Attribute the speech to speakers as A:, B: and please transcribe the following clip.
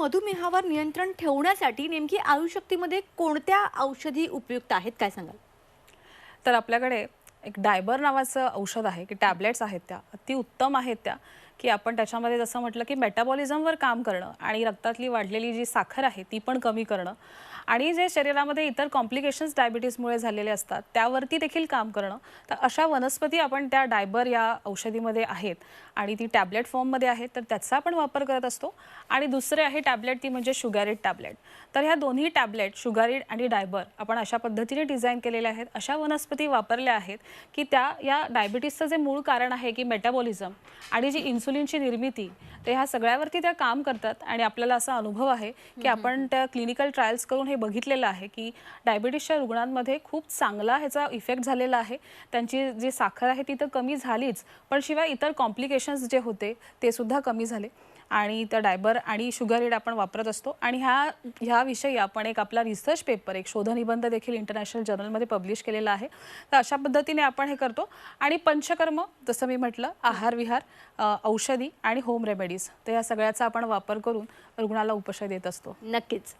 A: मधुमेहावर नियंत्रण ठेवण्यासाठी नेमकी आयुशक्तीमध्ये कोणत्या औषधी उपयुक्त आहेत, काय सांगाल?
B: तर आपल्याकडे एक डायबर नावाचं औषध आहे की टॅबलेट्स आहेत त्या अति उत्तम आहेत त्या की आपण त्याच्यामध्ये जसं म्हटलं की मेटाबॉलिझमवर काम करणं आणि रक्तातली वाढलेली जी साखर आहे ती पण कमी करणं आणि जे शरीरामध्ये इतर कॉम्प्लिकेशन्स डायबिटीजमुळे झालेले असतात त्यावरती देखील काम करणं. तर अशा वनस्पती आपण त्या डायबर या औषधीमध्ये आहेत आणि ती टॅबलेट फॉर्ममध्ये आहे तर त्याचा आपण वापर करत असतो. आणि दुसरे आहे टॅबलेट ती म्हणजे शुगारिड टॅबलेट. तर ह्या दोन्ही टॅबलेट शुगारिड आणि डायबर आपण अशा पद्धतीने डिझाईन केलेले आहेत, अशा वनस्पती वापरल्या आहेत की त्या या डायबिटीजचं जे मूळ कारण आहे की मेटाबॉलिझम आणि जी इन्सुलिनची निर्मिती ते ह्या सगळ्यावरती त्या काम करतात. आणि आपल्याला असा अनुभव आहे की आपण त्या क्लिनिकल ट्रायल्स करून हे बघितलेलं आहे की डायबिटीसच्या रुग्णांमध्ये खूप चांगला ह्याचा इफेक्ट झालेला आहे. त्यांची जी साखर आहे ती तर कमी झालीच, पण शिवाय इतर कॉम्प्लिकेशन्स जे होते ते सुद्धा कमी झाले. आणि त्या डायबर आणि शुगारिड आपण वापरत असतो. आणि ह्याविषयी आपण एक आपला रिसर्च पेपर, एक शोधनिबंध देखील इंटरनॅशनल जर्नलमध्ये पब्लिश केलेला आहे. तर अशा पद्धतीने आपण हे करतो. आणि पंचकर्म जसं मी म्हटलं, आहार विहार, औषधी आणि होम रेमेडीज, तर या सगळ्याचा आपण वापर करून रुग्णाला उपचार देत असतो.
A: नक्कीच.